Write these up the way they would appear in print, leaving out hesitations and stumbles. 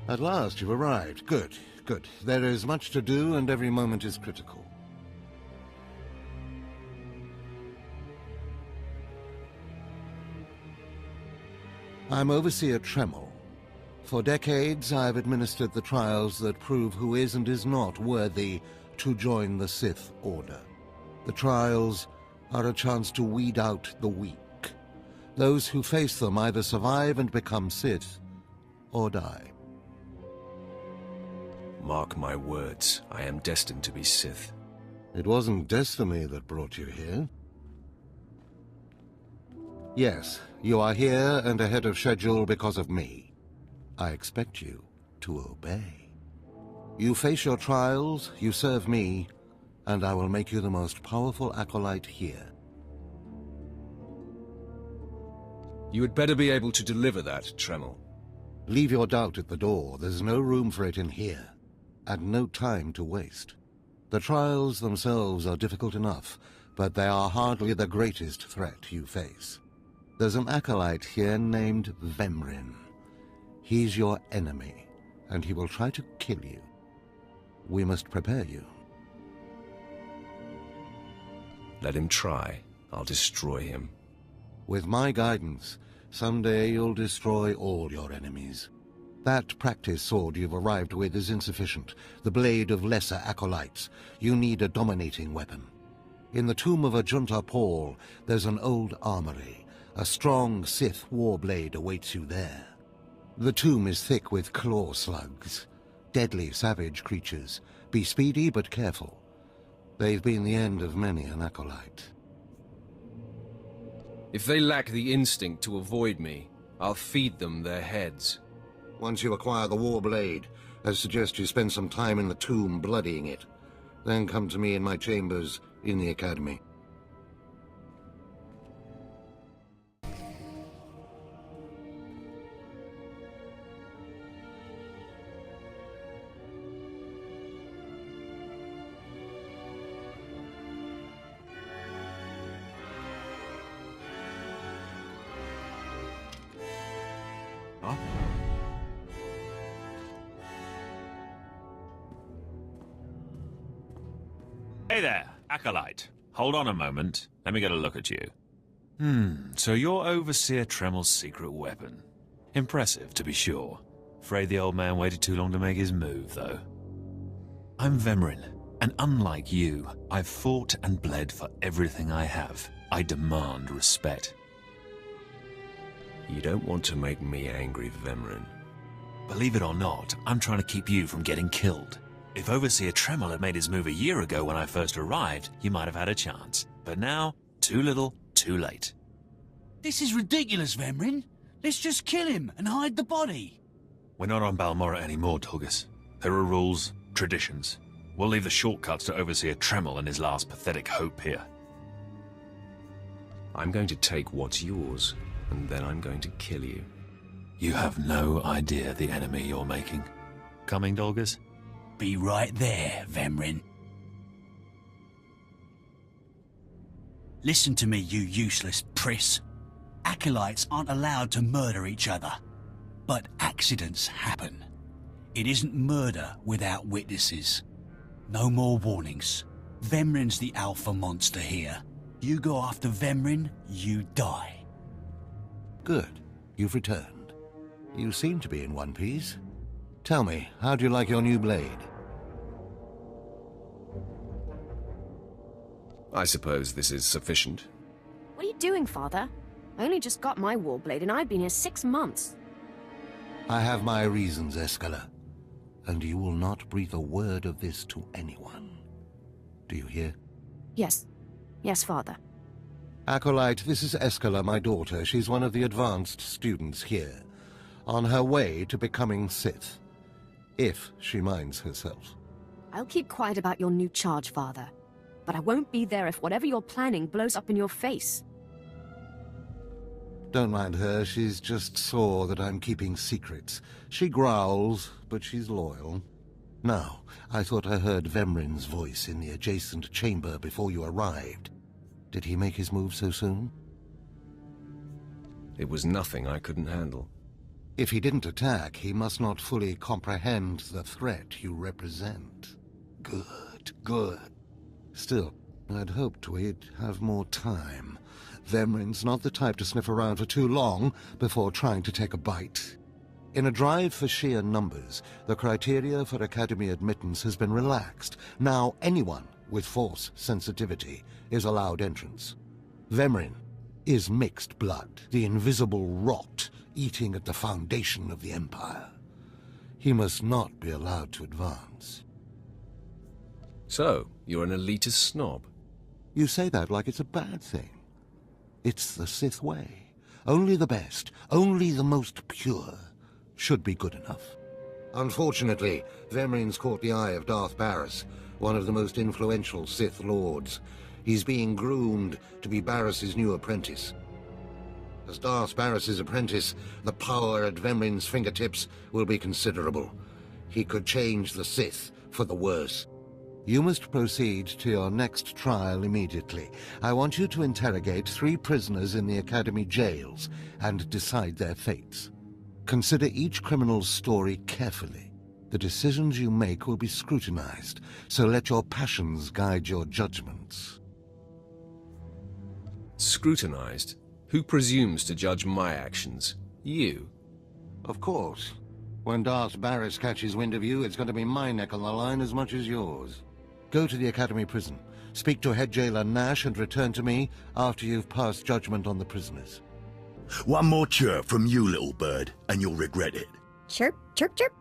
At last you've arrived. Good, good. There is much to do and every moment is critical. I'm Overseer Tremel. For decades, I've administered the trials that prove who is and is not worthy to join the Sith Order. The trials are a chance to weed out the weak. Those who face them either survive and become Sith, or die. Mark my words, I am destined to be Sith. It wasn't destiny that brought you here. Yes, you are here and ahead of schedule because of me. I expect you to obey. You face your trials, you serve me, and I will make you the most powerful acolyte here. You had better be able to deliver that, Tremel. Leave your doubt at the door. There's no room for it in here, and no time to waste. The trials themselves are difficult enough, but they are hardly the greatest threat you face. There's an acolyte here named Vemrin. He's your enemy, and he will try to kill you. We must prepare you. Let him try. I'll destroy him. With my guidance, someday you'll destroy all your enemies. That practice sword you've arrived with is insufficient. The blade of lesser acolytes. You need a dominating weapon. In the tomb of Ajunta Paul, there's an old armory. A strong Sith warblade awaits you there. The tomb is thick with claw slugs. Deadly, savage creatures. Be speedy but careful. They've been the end of many an acolyte. If they lack the instinct to avoid me, I'll feed them their heads. Once you acquire the warblade, I suggest you spend some time in the tomb bloodying it. Then come to me in my chambers in the academy. Hey there, Acolyte. Hold on a moment. Let me get a look at you. So you're Overseer Tremel's secret weapon. Impressive, to be sure. Afraid the old man waited too long to make his move, though. I'm Vemrin, and unlike you, I've fought and bled for everything I have. I demand respect. You don't want to make me angry, Vemrin. Believe it or not, I'm trying to keep you from getting killed. If Overseer Tremel had made his move a year ago when I first arrived, you might have had a chance. But now, too little, too late. This is ridiculous, Vemrin. Let's just kill him and hide the body. We're not on Balmorra anymore, Tulgus. There are rules, traditions. We'll leave the shortcuts to Overseer Tremel and his last pathetic hope here. I'm going to take what's yours, and then I'm going to kill you. You have no idea the enemy you're making. Coming, Dolgus? Be right there, Vemrin. Listen to me, you useless priss. Acolytes aren't allowed to murder each other. But accidents happen. It isn't murder without witnesses. No more warnings. Vemrin's the alpha monster here. You go after Vemrin, you die. Good. You've returned. You seem to be in one piece. Tell me, how do you like your new blade? I suppose this is sufficient. What are you doing, Father? I only just got my warblade and I've been here 6 months. I have my reasons, Escala. And you will not breathe a word of this to anyone. Do you hear? Yes. Yes, Father. Acolyte, this is Escala, my daughter. She's one of the advanced students here. On her way to becoming Sith. If she minds herself. I'll keep quiet about your new charge, Father. But I won't be there if whatever you're planning blows up in your face. Don't mind her, she's just sore that I'm keeping secrets. She growls, but she's loyal. Now, I thought I heard Vemrin's voice in the adjacent chamber before you arrived. Did he make his move so soon? It was nothing I couldn't handle. If he didn't attack, he must not fully comprehend the threat you represent. Good, good. Still, I'd hoped we'd have more time. Vemrin's not the type to sniff around for too long before trying to take a bite. In a drive for sheer numbers, the criteria for Academy admittance has been relaxed. Now anyone with Force sensitivity is allowed entrance. Vemrin is mixed blood, the invisible rot eating at the foundation of the Empire. He must not be allowed to advance. So, you're an elitist snob. You say that like it's a bad thing. It's the Sith way. Only the best, only the most pure, should be good enough. Unfortunately, Vemrin's caught the eye of Darth Barris, one of the most influential Sith Lords. He's being groomed to be Barris's new apprentice. As Darth Barris's apprentice, the power at Vemrin's fingertips will be considerable. He could change the Sith for the worse. You must proceed to your next trial immediately. I want you to interrogate 3 prisoners in the Academy jails and decide their fates. Consider each criminal's story carefully. The decisions you make will be scrutinized, so let your passions guide your judgments. Scrutinized? Who presumes to judge my actions? You? Of course. When Darth Barris catches wind of you, it's going to be my neck on the line as much as yours. Go to the Academy prison, speak to head jailer Nash, and return to me after you've passed judgment on the prisoners. One more chirp from you, little bird, and you'll regret it. Chirp, chirp, chirp.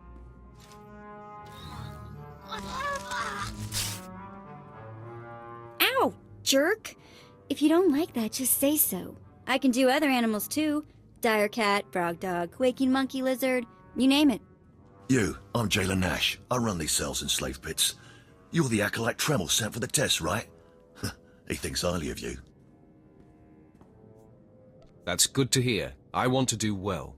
Ow, jerk! If you don't like that, just say so. I can do other animals too. Dire cat, frog dog, quaking monkey lizard, you name it. You, I'm Jailer Nash. I run these cells and slave pits. You're the acolyte Tremel sent for the test, right? He thinks highly of you. That's good to hear. I want to do well.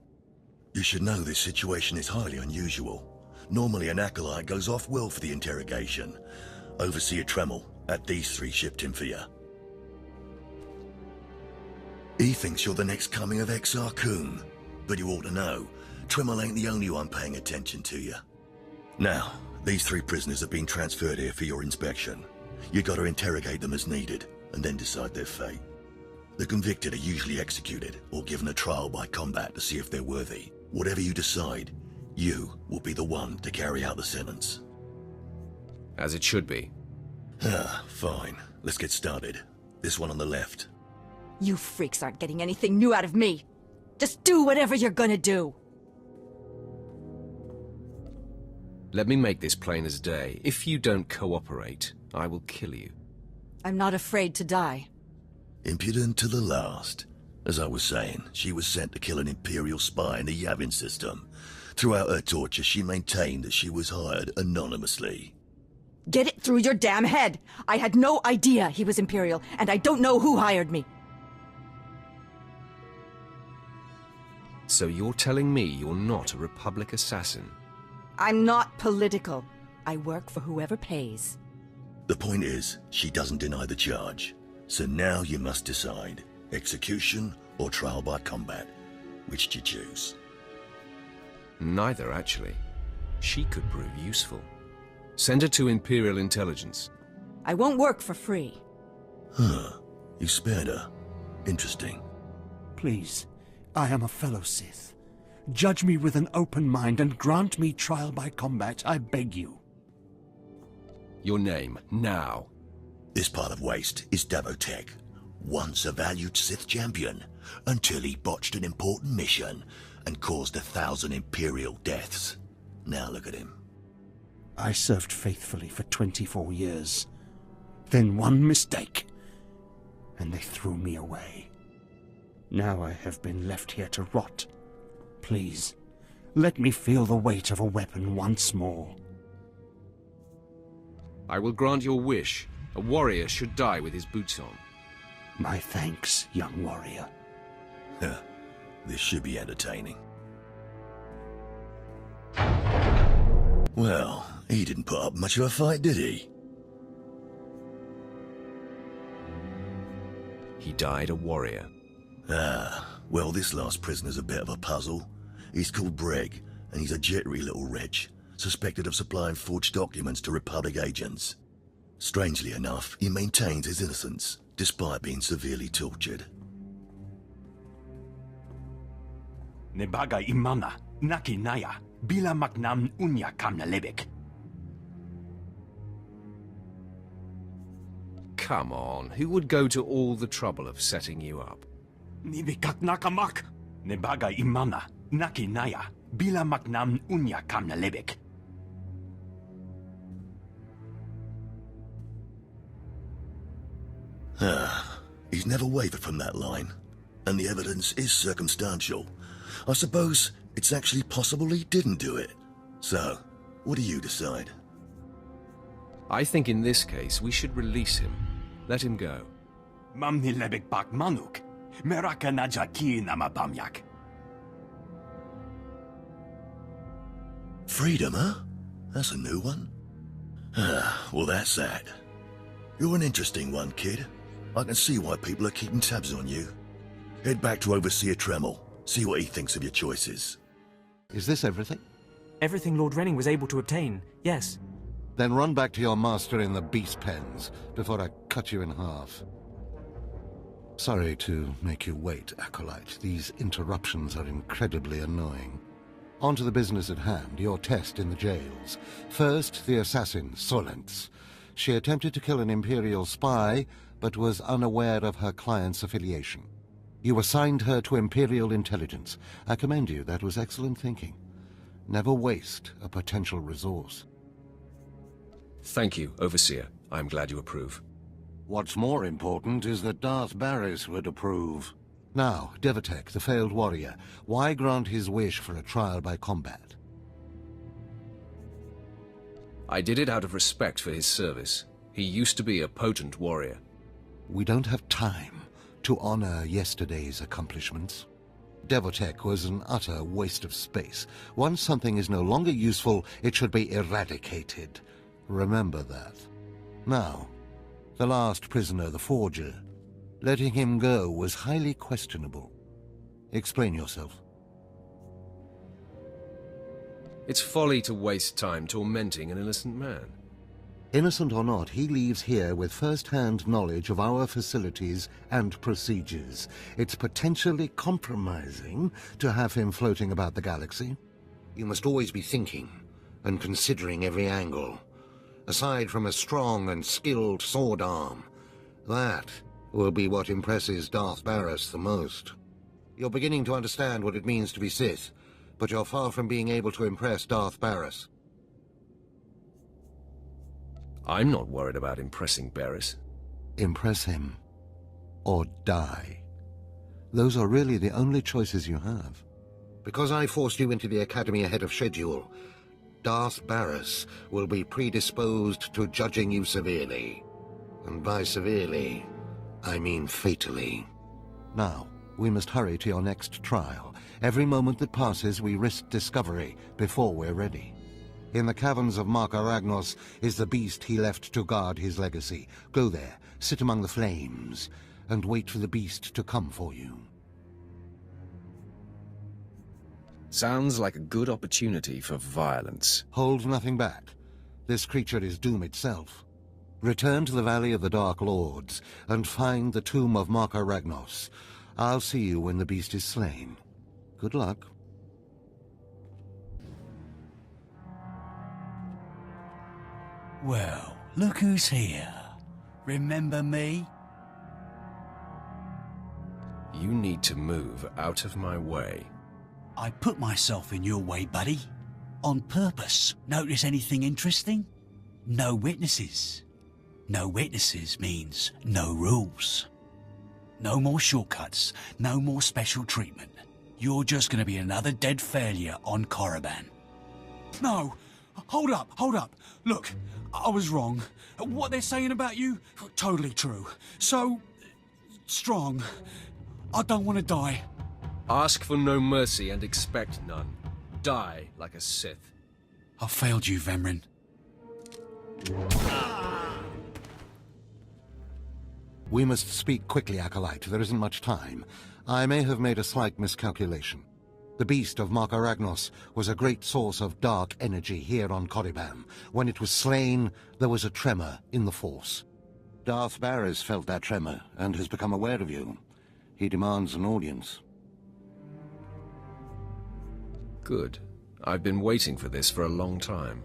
You should know this situation is highly unusual. Normally an acolyte goes off-world for the interrogation. Overseer Tremel, at these 3 shipped him for you. He thinks you're the next coming of Exar Kun, but you ought to know, Tremel ain't the only one paying attention to you. Now, these 3 prisoners have been transferred here for your inspection. You got to interrogate them as needed, and then decide their fate. The convicted are usually executed, or given a trial by combat to see if they're worthy. Whatever you decide, you will be the one to carry out the sentence. As it should be. Fine. Let's get started. This one on the left. You freaks aren't getting anything new out of me. Just do whatever you're gonna do. Let me make this plain as day. If you don't cooperate, I will kill you. I'm not afraid to die. Impudent to the last. As I was saying, she was sent to kill an Imperial spy in the Yavin system. Throughout her torture, she maintained that she was hired anonymously. Get it through your damn head! I had no idea he was Imperial, and I don't know who hired me. So you're telling me you're not a Republic assassin? I'm not political. I work for whoever pays. The point is, she doesn't deny the charge. So now you must decide, execution or trial by combat. Which do you choose? Neither, actually. She could prove useful. Send her to Imperial Intelligence. I won't work for free. You spared her. Interesting. Please, I am a fellow Sith. Judge me with an open mind and grant me trial by combat, I beg you. Your name, now. This part of Waste is Davotech, once a valued Sith champion, until he botched an important mission and caused 1,000 Imperial deaths. Now look at him. I served faithfully for 24 years. Then one mistake, and they threw me away. Now I have been left here to rot. Please, let me feel the weight of a weapon once more. I will grant your wish. A warrior should die with his boots on. My thanks, young warrior. This should be entertaining. Well, he didn't put up much of a fight, did he? He died a warrior. Well, this last prisoner's a bit of a puzzle. He's called Breg, and he's a jittery little wretch, suspected of supplying forged documents to Republic agents. Strangely enough, he maintains his innocence, despite being severely tortured. Nebaga imana, naki naya, bila maknam unya kamna lebek. Come on, who would go to all the trouble of setting you up? Nibikak nakamak. Nebaga imana, naki naya, bila maknam unya kamna lebek. He's never wavered from that line, and the evidence is circumstantial. I suppose it's actually possible he didn't do it. So, what do you decide? I think in this case we should release him. Let him go. Mamni lebek bak manuk. Meraka najaki namabamyak. Freedom, huh? That's a new one. Well, that's that. You're an interesting one, kid. I can see why people are keeping tabs on you. Head back to Overseer Tremel. See what he thinks of your choices. Is this everything? Everything Lord Renning was able to obtain, yes. Then run back to your master in the beast pens before I cut you in half. Sorry to make you wait, Acolyte. These interruptions are incredibly annoying. On to the business at hand, your test in the jails. First, the assassin, Solence. She attempted to kill an Imperial spy, but was unaware of her client's affiliation. You assigned her to Imperial intelligence. I commend you, that was excellent thinking. Never waste a potential resource. Thank you, Overseer. I'm glad you approve. What's more important is that Darth Baris would approve. Now, Devotek, the failed warrior, why grant his wish for a trial by combat? I did it out of respect for his service. He used to be a potent warrior. We don't have time to honor yesterday's accomplishments. Devotek was an utter waste of space. Once something is no longer useful, it should be eradicated. Remember that. Now, the last prisoner, the Forger. Letting him go was highly questionable. Explain yourself. It's folly to waste time tormenting an innocent man. Innocent or not, he leaves here with first-hand knowledge of our facilities and procedures. It's potentially compromising to have him floating about the galaxy. You must always be thinking and considering every angle. Aside from a strong and skilled sword arm, that will be what impresses Darth Baris the most. You're beginning to understand what it means to be Sith, but you're far from being able to impress Darth Baris. I'm not worried about impressing Baris. Impress him, or die. Those are really the only choices you have. Because I forced you into the Academy ahead of schedule, Darth Baris will be predisposed to judging you severely. And by severely, I mean fatally. Now, we must hurry to your next trial. Every moment that passes, we risk discovery before we're ready. In the caverns of Mark Aragnos is the beast he left to guard his legacy. Go there, sit among the flames, and wait for the beast to come for you. Sounds like a good opportunity for violence. Hold nothing back. This creature is doom itself. Return to the Valley of the Dark Lords, and find the tomb of Mark Aragnos. I'll see you when the beast is slain. Good luck. Well, look who's here. Remember me? You need to move out of my way. I put myself in your way, buddy. On purpose. Notice anything interesting? No witnesses. No witnesses means no rules. No more shortcuts. No more special treatment. You're just gonna be another dead failure on Korriban. No! Hold up, hold up. Look, I was wrong. What they're saying about you, totally true. So, strong. I don't want to die. Ask for no mercy and expect none. Die like a Sith. I failed you, Vemrin. We must speak quickly, Acolyte. There isn't much time. I may have made a slight miscalculation. The beast of Markaragnos was a great source of dark energy here on Korriban. When it was slain, there was a tremor in the Force. Darth Barris felt that tremor and has become aware of you. He demands an audience. Good. I've been waiting for this for a long time.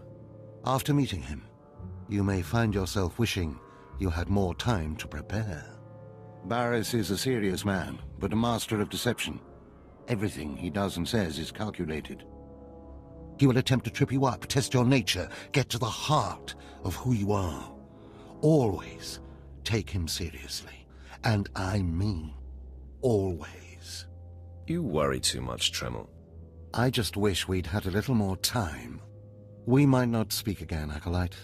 After meeting him, you may find yourself wishing you had more time to prepare. Barris is a serious man, but a master of deception. Everything he does and says is calculated. He will attempt to trip you up, test your nature, get to the heart of who you are. Always take him seriously. And I mean always. You worry too much, Tremel. I just wish we'd had a little more time. We might not speak again, Acolyte.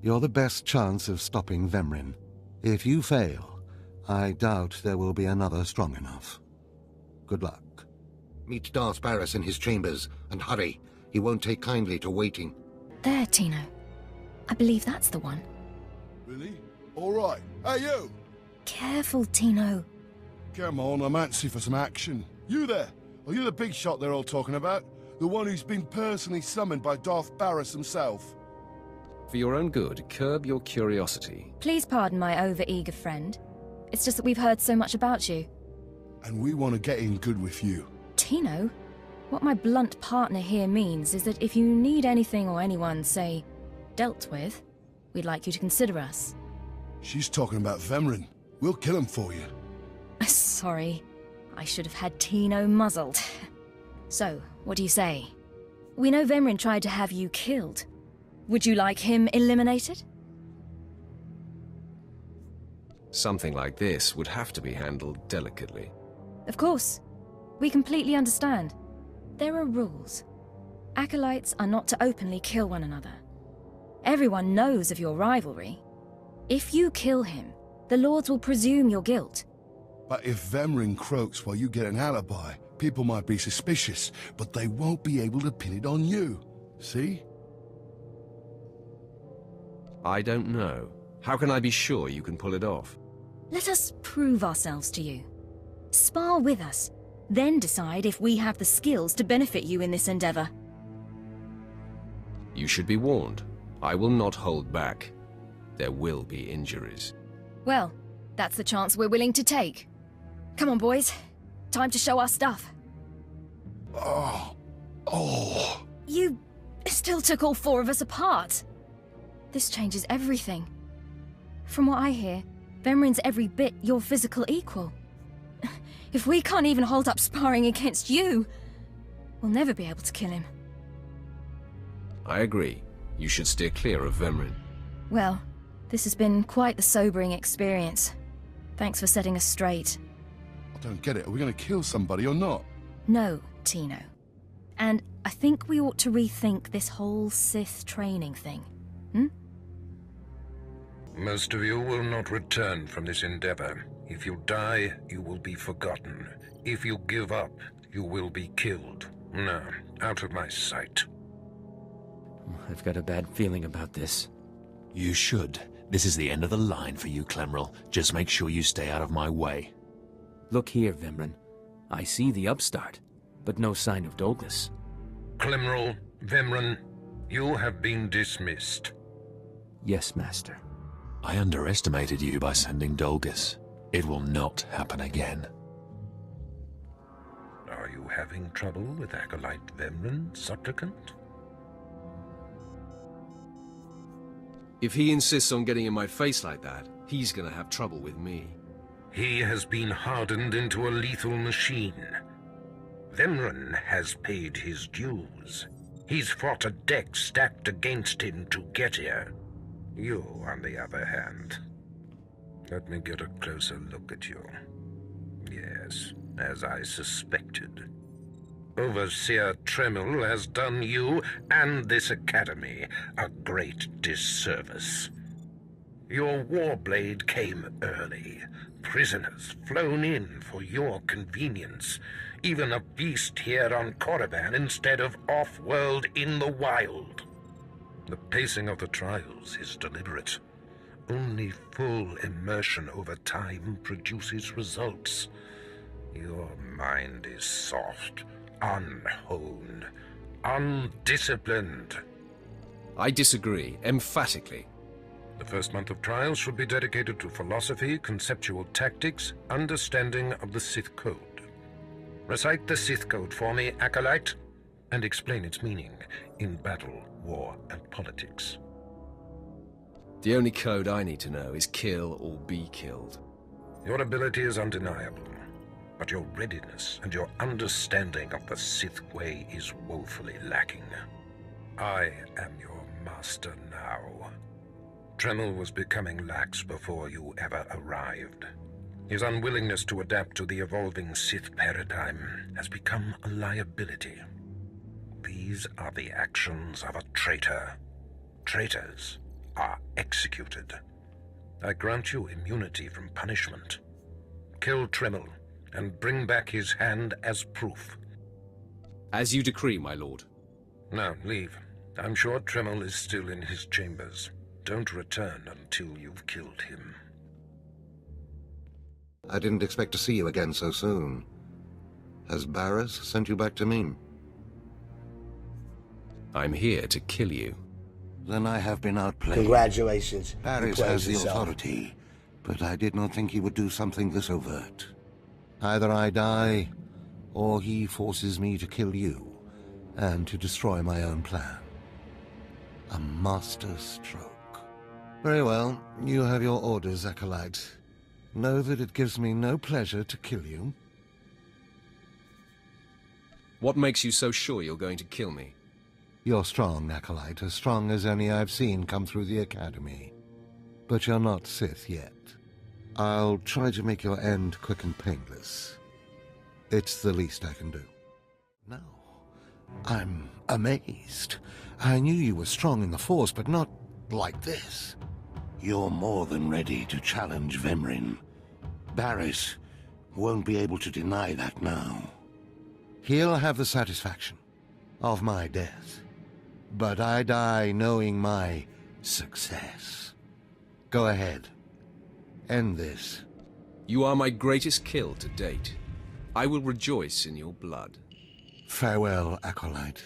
You're the best chance of stopping Vemrin. If you fail, I doubt there will be another strong enough. Good luck. Meet Darth Barris in his chambers, and hurry. He won't take kindly to waiting. There, Tino. I believe that's the one. Really? All right. Hey, you! Careful, Tino. Come on, I'm antsy for some action. You there? Are you the big shot they're all talking about? The one who's been personally summoned by Darth Barris himself? For your own good, curb your curiosity. Please pardon my over-eager friend. It's just that we've heard so much about you. And we want to get in good with you. Tino? What my blunt partner here means is that if you need anything or anyone, say, dealt with, we'd like you to consider us. She's talking about Vemrin. We'll kill him for you. Sorry. I should have had Tino muzzled. So, what do you say? We know Vemrin tried to have you killed. Would you like him eliminated? Something like this would have to be handled delicately. Of course. We completely understand. There are rules. Acolytes are not to openly kill one another. Everyone knows of your rivalry. If you kill him, the Lords will presume your guilt. But if Vemrin croaks while you get an alibi, people might be suspicious, but they won't be able to pin it on you. See? I don't know. How can I be sure you can pull it off? Let us prove ourselves to you. Spar with us, then decide if we have the skills to benefit you in this endeavor. You should be warned. I will not hold back. There will be injuries. Well, that's the chance we're willing to take. Come on, boys. Time to show our stuff. Oh. You still took all four of us apart. This changes everything. From what I hear, Vemrin's every bit your physical equal. If we can't even hold up sparring against you, we'll never be able to kill him. I agree. You should steer clear of Vemrin. Well, this has been quite the sobering experience. Thanks for setting us straight. I don't get it. Are we going to kill somebody or not? No, Tino. And I think we ought to rethink this whole Sith training thing. Most of you will not return from this endeavor. If you die, you will be forgotten. If you give up, you will be killed. Now, out of my sight. I've got a bad feeling about this. You should. This is the end of the line for you, Clemrel. Just make sure you stay out of my way. Look here, Vemrin. I see the upstart, but no sign of Douglas. Clemrel, Vemrin, you have been dismissed. Yes, Master. I underestimated you by sending Dolgus. It will not happen again. Are you having trouble with Acolyte Vemrin, Supplicant? If he insists on getting in my face like that, he's gonna have trouble with me. He has been hardened into a lethal machine. Vemrin has paid his dues. He's fought a deck stacked against him to get here. You, on the other hand... Let me get a closer look at you. Yes, as I suspected. Overseer Tremel has done you and this academy a great disservice. Your warblade came early. Prisoners flown in for your convenience. Even a beast here on Korriban instead of off-world in the wild. The pacing of the trials is deliberate. Only full immersion over time produces results. Your mind is soft, unhoned, undisciplined. I disagree, emphatically. The first month of trials should be dedicated to philosophy, conceptual tactics, understanding of the Sith Code. Recite the Sith Code for me, Acolyte, and explain its meaning in battle, war, and politics. The only code I need to know is kill or be killed. Your ability is undeniable, but your readiness and your understanding of the Sith way is woefully lacking. I am your master now. Tremel was becoming lax before you ever arrived. His unwillingness to adapt to the evolving Sith paradigm has become a liability. These are the actions of a traitor. Traitors are executed. I grant you immunity from punishment. Kill Tremel and bring back his hand as proof. As you decree, my lord. Now, leave. I'm sure Tremel is still in his chambers. Don't return until you've killed him. I didn't expect to see you again so soon. Has Barriss sent you back to me? I'm here to kill you. Then I have been outplayed. Congratulations. Barriss has the authority, but I did not think he would do something this overt. Either I die, or he forces me to kill you, and to destroy my own plan. A master stroke. Very well, you have your orders, Acolyte. Know that it gives me no pleasure to kill you. What makes you so sure you're going to kill me? You're strong, Acolyte, as strong as any I've seen come through the Academy. But you're not Sith yet. I'll try to make your end quick and painless. It's the least I can do. No. I'm amazed. I knew you were strong in the Force, but not like this. You're more than ready to challenge Vemrin. Barriss won't be able to deny that now. He'll have the satisfaction of my death. But I die knowing my success. Go ahead. End this. You are my greatest kill to date. I will rejoice in your blood. Farewell, Acolyte.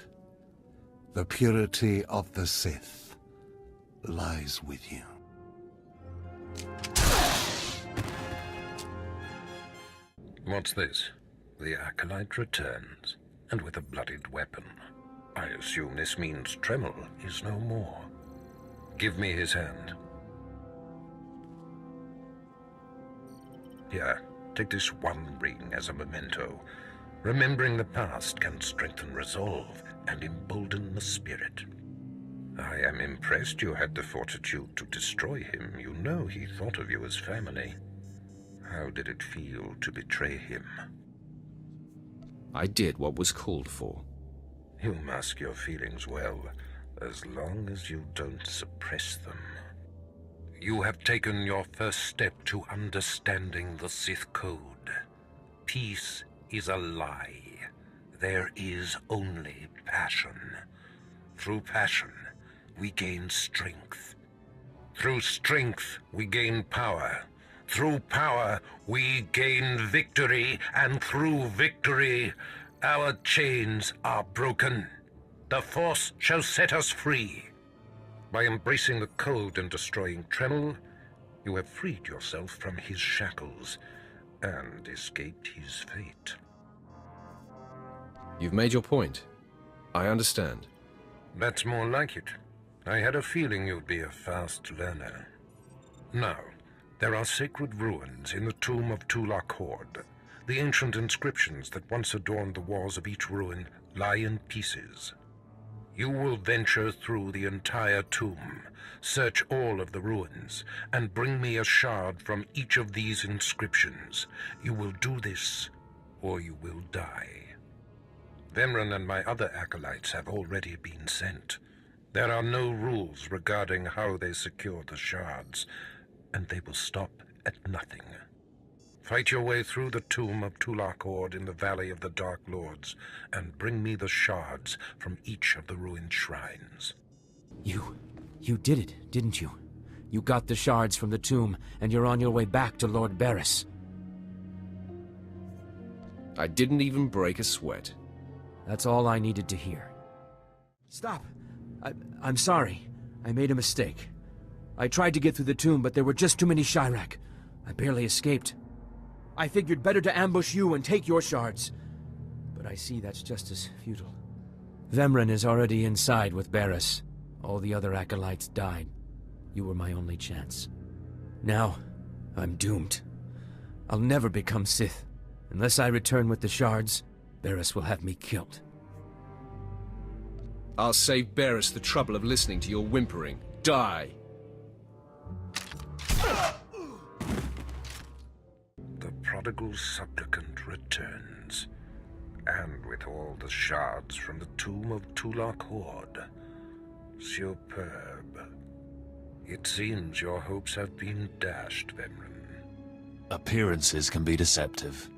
The purity of the Sith lies with you. What's this? The Acolyte returns, and with a bloodied weapon. I assume this means Tremel is no more. Give me his hand. Here, take this one ring as a memento. Remembering the past can strengthen resolve and embolden the spirit. I am impressed you had the fortitude to destroy him. You know he thought of you as family. How did it feel to betray him? I did what was called for. You mask your feelings well, as long as you don't suppress them. You have taken your first step to understanding the Sith Code. Peace is a lie. There is only passion. Through passion, we gain strength. Through strength, we gain power. Through power, we gain victory, and through victory, our chains are broken. The Force shall set us free. By embracing the Code and destroying Tremel, you have freed yourself from his shackles and escaped his fate. You've made your point. I understand. That's more like it. I had a feeling you'd be a fast learner. Now, there are sacred ruins in the tomb of tOR. The ancient inscriptions that once adorned the walls of each ruin lie in pieces. You will venture through the entire tomb, search all of the ruins, and bring me a shard from each of these inscriptions. You will do this, or you will die. Vemrin and my other acolytes have already been sent. There are no rules regarding how they secure the shards, and they will stop at nothing. Fight your way through the tomb of tOR in the Valley of the Dark Lords, and bring me the shards from each of the ruined shrines. You did it, didn't you? You got the shards from the tomb, and you're on your way back to Lord Barriss. I didn't even break a sweat. That's all I needed to hear. Stop! I'm sorry. I made a mistake. I tried to get through the tomb, but there were just too many Chirac. I barely escaped. I figured better to ambush you and take your shards. But I see that's just as futile. Vemren is already inside with Barriss. All the other acolytes died. You were my only chance. Now, I'm doomed. I'll never become Sith. Unless I return with the shards, Barriss will have me killed. I'll save Barriss the trouble of listening to your whimpering. Die! The prodigal supplicant returns, and with all the shards from the tomb of tOR Horde. Superb. It seems your hopes have been dashed, Vemren. Appearances can be deceptive.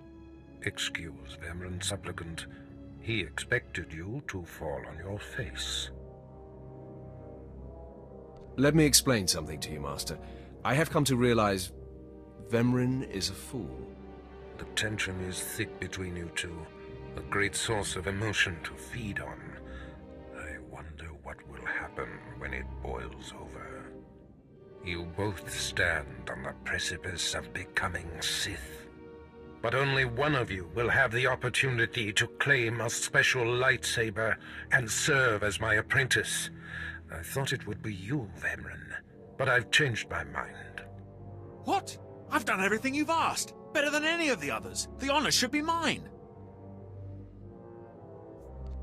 Excuse Vemren, supplicant. He expected you to fall on your face. Let me explain something to you, Master. I have come to realize Vemren is a fool. The tension is thick between you two, a great source of emotion to feed on. I wonder what will happen when it boils over. You both stand on the precipice of becoming Sith. But only one of you will have the opportunity to claim a special lightsaber and serve as my apprentice. I thought it would be you, Vemren, but I've changed my mind. What? I've done everything you've asked. Better than any of the others. The honor should be mine.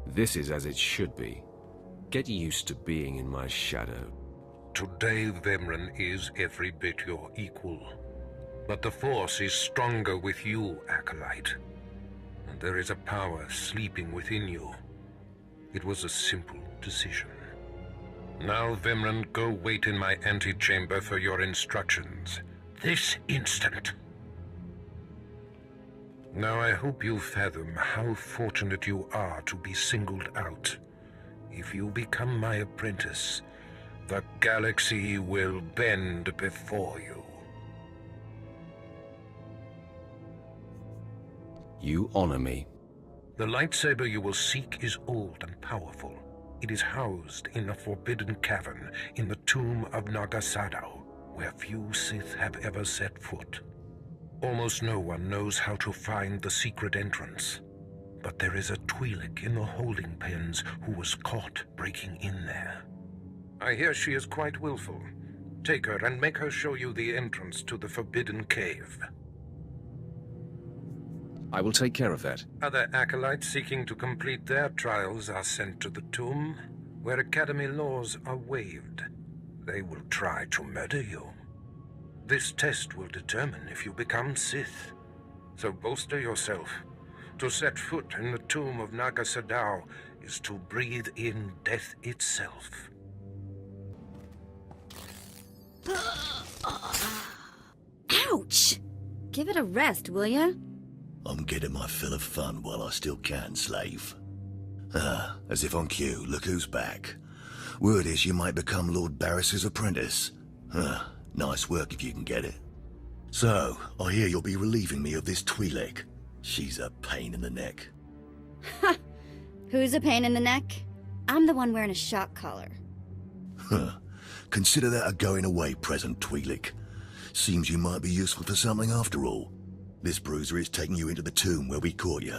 This is as it should be. Get used to being in my shadow. Today, Vemren is every bit your equal. But the Force is stronger with you, Acolyte. And there is a power sleeping within you. It was a simple decision. Now, Vemren, go wait in my antechamber for your instructions. This instant. Now I hope you fathom how fortunate you are to be singled out. If you become my apprentice, the galaxy will bend before you. You honor me. The lightsaber you will seek is old and powerful. It is housed in a forbidden cavern in the tomb of Nagasadao, where few Sith have ever set foot. Almost no one knows how to find the secret entrance. But there is a twi'lek in the holding pens who was caught breaking in there. I hear she is quite willful. Take her and make her show you the entrance to the forbidden cave. I will take care of that. Other acolytes seeking to complete their trials are sent to the tomb, where Academy laws are waived. They will try to murder you. This test will determine if you become Sith. So bolster yourself. To set foot in the tomb of Nagasadao is to breathe in death itself. Ouch! Give it a rest, will ya? I'm getting my fill of fun while I still can, slave. As if on cue, look who's back. Word is you might become Lord Barriss's apprentice. Nice work if you can get it. So, I hear you'll be relieving me of this twi'lek. She's a pain in the neck. Ha! Who's a pain in the neck? I'm the one wearing a shock collar. Consider that a going-away present, twi'lek. Seems you might be useful for something after all. This bruiser is taking you into the tomb where we caught you.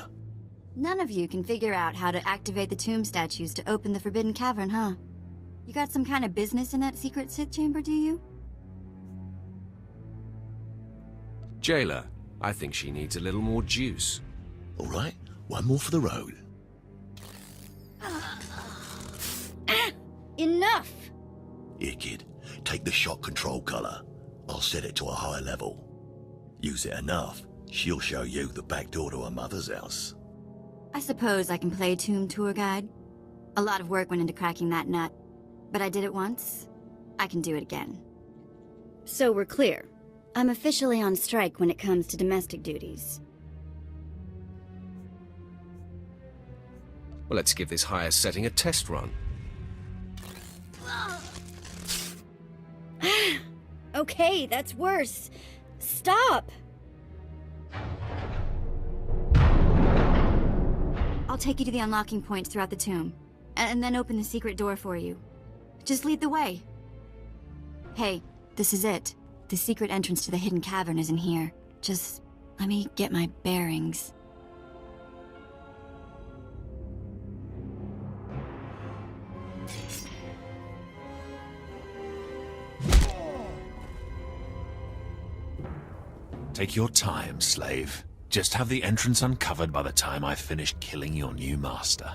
None of you can figure out how to activate the tomb statues to open the Forbidden Cavern, huh? You got some kind of business in that secret Sith chamber, do you? Jailer, I think she needs a little more juice. All right, one more for the road. Enough! Here, kid. Take the shock control collar. I'll set it to a high level. Use it enough, she'll show you the back door to her mother's house. I suppose I can play tomb tour guide. A lot of work went into cracking that nut. But I did it once. I can do it again. So we're clear. I'm officially on strike when it comes to domestic duties. Well, let's give this higher setting a test run. Okay, that's worse. Stop! I'll take you to the unlocking points throughout the tomb, and then open the secret door for you. Just lead the way. Hey, this is it. The secret entrance to the hidden cavern is in here. Just let me get my bearings. Take your time, slave. Just have the entrance uncovered by the time I finish killing your new master.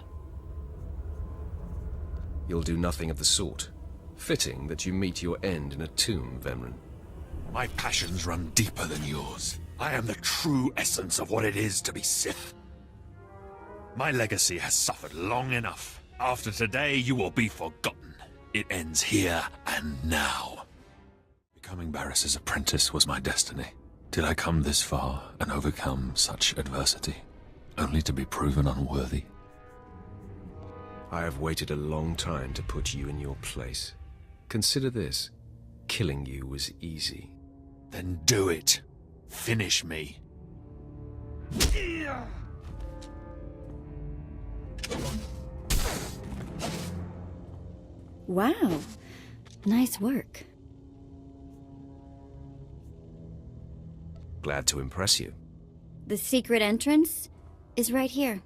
You'll do nothing of the sort. Fitting that you meet your end in a tomb, Vemren. My passions run deeper than yours. I am the true essence of what it is to be Sith. My legacy has suffered long enough. After today, you will be forgotten. It ends here and now. Becoming Barris's apprentice was my destiny. Did I come this far and overcome such adversity, only to be proven unworthy? I have waited a long time to put you in your place. Consider this. Killing you was easy. Then do it. Finish me. Wow. Nice work. Glad to impress you. The secret entrance is right here.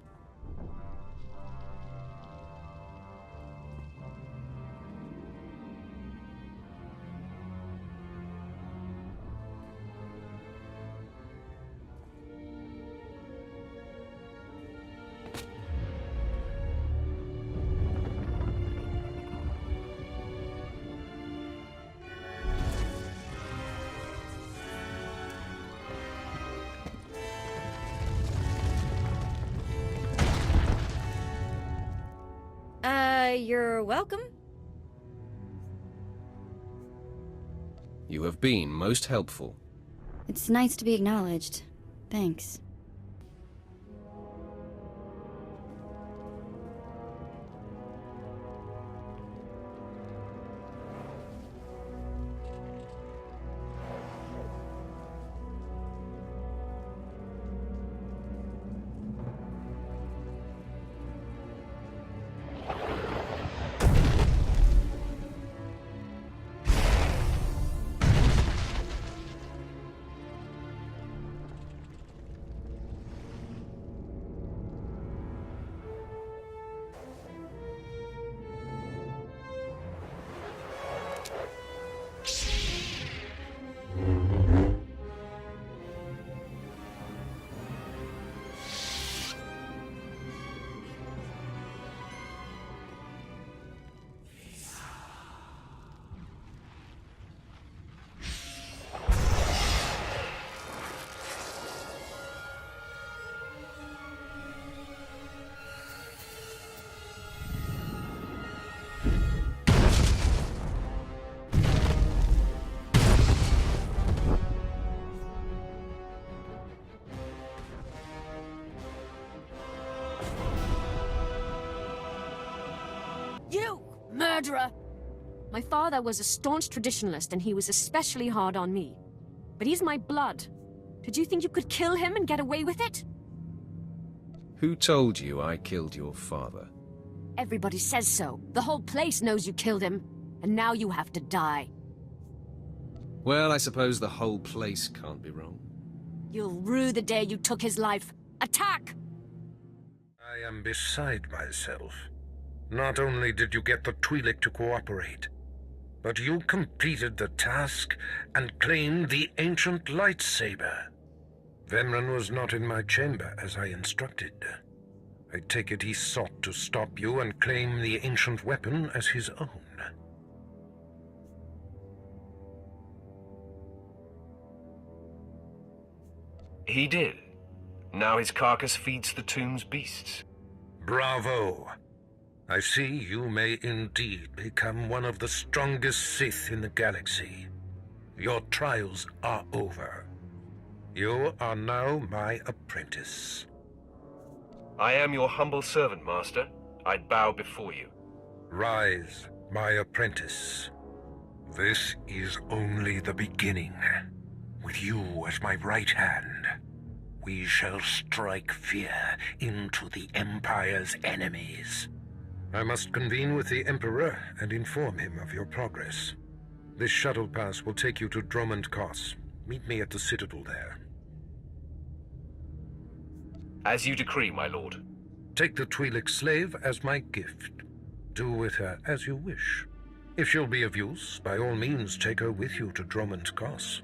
You're welcome. You have been most helpful. It's nice to be acknowledged. Thanks. You! Murderer! My father was a staunch traditionalist, and he was especially hard on me. But he's my blood. Did you think you could kill him and get away with it? Who told you I killed your father? Everybody says so. The whole place knows you killed him. And now you have to die. Well, I suppose the whole place can't be wrong. You'll rue the day you took his life. Attack! I am beside myself. Not only did you get the twi'lek to cooperate, but you completed the task and claimed the ancient lightsaber. Vemren was not in my chamber as I instructed. I take it he sought to stop you and claim the ancient weapon as his own. He did. Now his carcass feeds the tomb's beasts. Bravo! I see you may indeed become one of the strongest Sith in the galaxy. Your trials are over. You are now my apprentice. I am your humble servant, Master. I'd bow before you. Rise, my apprentice. This is only the beginning. With you as my right hand, We shall strike fear into the Empire's enemies. I must convene with the Emperor and inform him of your progress. This shuttle pass will take you to Dromund Kos. Meet me at the Citadel there. As you decree, my lord. Take the twi'lek slave as my gift. Do with her as you wish. If she'll be of use, by all means take her with you to Dromund Kos.